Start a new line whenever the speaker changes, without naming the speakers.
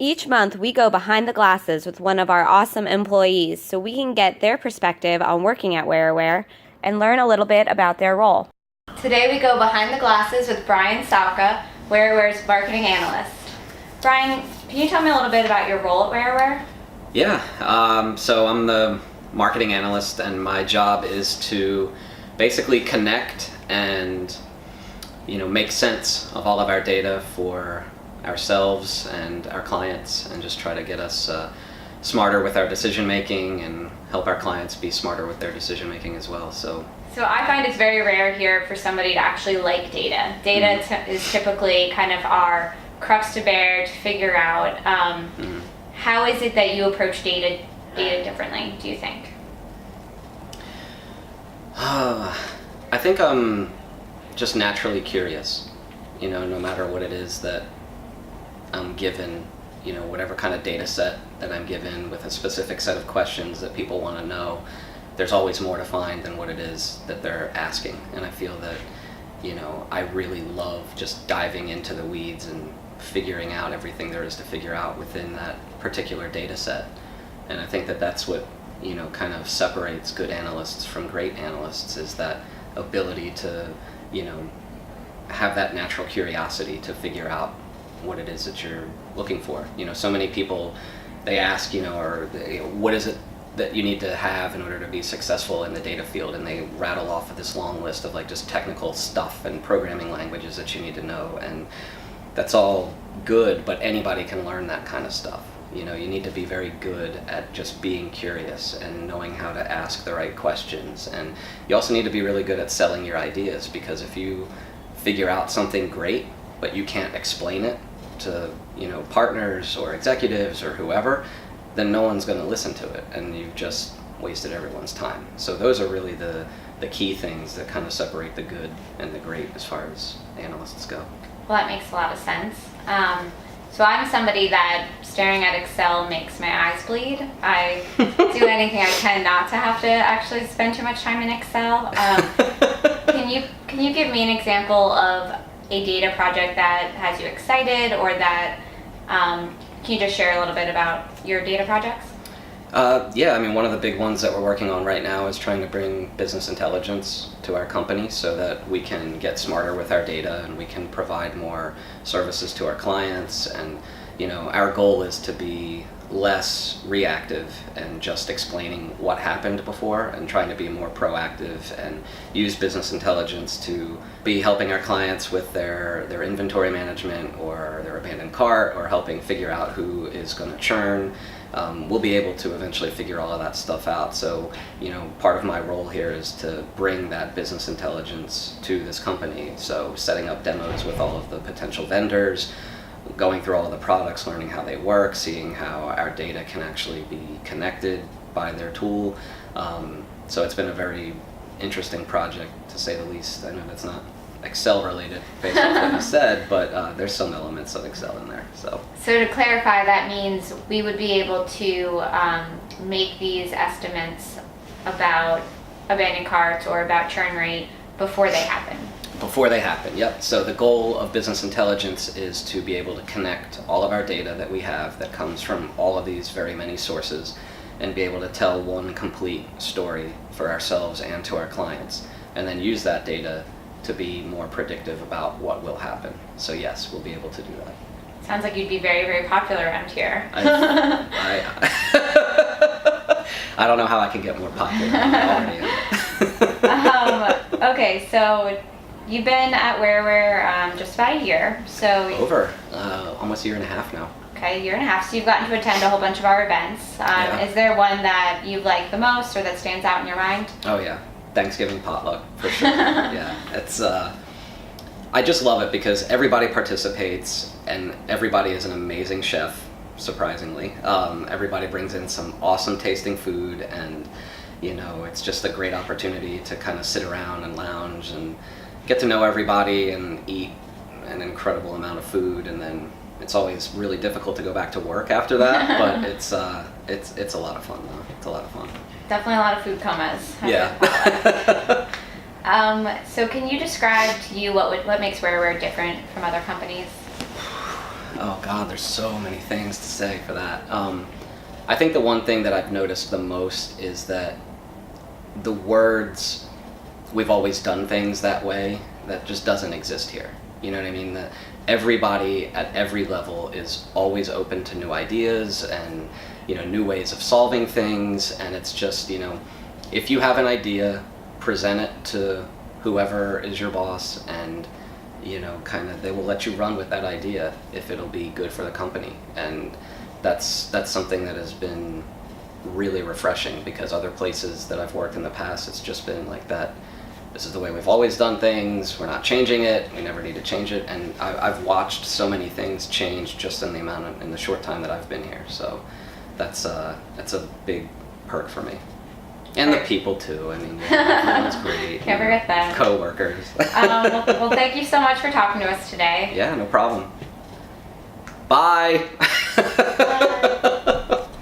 Each month, we go behind the glasses with one of our awesome employees so we can get their perspective on working at WhereWhere and learn a little bit about their role. Today, we go behind the glasses with Bryan, WhereWhere's Marketing Analyst. Bryan, can you tell me a little bit about your role at WhereWhere?
Yeah, so I'm the Marketing Analyst, and my job is to basically connect and make sense of all of our data for ourselves and our clients, and just try to get us smarter with our decision making and help our clients be smarter with their decision making as well. So
I find it's very rare here for somebody to actually like data. Data is typically kind of our crux to bear to figure out. How is it that you approach data differently, do you think?
I think I'm just naturally curious, no matter what it is that I'm given, whatever kind of data set that I'm given with a specific set of questions that people want to know, there's always more to find than what it is that they're asking. And I feel that, I really love just diving into the weeds and figuring out everything there is to figure out within that particular data set. And I think that that's what, kind of separates good analysts from great analysts, is that ability to, have that natural curiosity to figure out what it is that you're looking for. So many people, they ask, what is it that you need to have in order to be successful in the data field, and they rattle off of this long list of just technical stuff and programming languages that you need to know, and that's all good, but anybody can learn that kind of stuff. You need to be very good at just being curious and knowing how to ask the right questions, and you also need to be really good at selling your ideas, because if you figure out something great but you can't explain it to partners or executives or whoever, then no one's going to listen to it, and you've just wasted everyone's time. So those are really the key things that kind of separate the good and the great as far as analysts go.
Well, that makes a lot of sense. So I'm somebody that staring at Excel makes my eyes bleed. I do anything I can not to have to actually spend too much time in Excel. Can you give me an example of a data project that has you excited, or that can you just share a little bit about your data projects?
Yeah, one of the big ones that we're working on right now is trying to bring business intelligence to our company so that we can get smarter with our data and we can provide more services to our clients. And our goal is to be less reactive and just explaining what happened before, and trying to be more proactive and use business intelligence to be helping our clients with their inventory management or their abandoned cart, or helping figure out who is going to churn. We'll be able to eventually figure all of that stuff out. So, part of my role here is to bring that business intelligence to this company. So setting up demos with all of the potential vendors, going through all of the products, learning how they work, seeing how our data can actually be connected by their tool. So it's been a very interesting project, to say the least. I know that's not Excel related based on what you said, but there's some elements of Excel in there. So
to clarify, that means we would be able to make these estimates about abandoned carts or about churn rate before they happen.
Before they happen, yep. So the goal of business intelligence is to be able to connect all of our data that we have that comes from all of these very many sources, and be able to tell one complete story for ourselves and to our clients, and then use that data to be more predictive about what will happen. So yes, we'll be able to do that.
Sounds like you'd be very, very popular around here.
I don't know how I can get more popular. I already am.
Okay, so you've been at WhereWhere just about a year. So
over almost a year and a half now.
Okay, a year and a half. So you've gotten to attend a whole bunch of our events.
Yeah.
Is there one that you like the most, or that stands out in your mind?
Oh yeah, Thanksgiving potluck for sure. Yeah, it's I just love it because everybody participates and everybody is an amazing chef. Surprisingly, everybody brings in some awesome tasting food, and it's just a great opportunity to kind of sit around and lounge and get to know everybody and eat an incredible amount of food. And then it's always really difficult to go back to work after that, but it's a lot of fun though. It's a lot of fun.
Definitely a lot of food comas.
Yeah.
So can you describe to you what makes WhereWhere different from other companies?
Oh God, there's so many things to say for that. I think the one thing that I've noticed the most is that the words "we've always done things that way" that just doesn't exist here. You know what I mean? That everybody at every level is always open to new ideas and, you know, new ways of solving things, and it's just, you know, if you have an idea, present it to whoever is your boss, and, you know, kind of they will let you run with that idea if it'll be good for the company. And that's something that has been really refreshing, because other places that I've worked in the past, it's just been like that. This is the way we've always done things. We're not changing it. We never need to change it. And I've watched so many things change just in the short time that I've been here. So that's a big perk for me. And the people too. I mean, everyone's great.
Can't forget them.
Co-workers.
Well, thank you so much for talking to us today.
Yeah, no problem. Bye.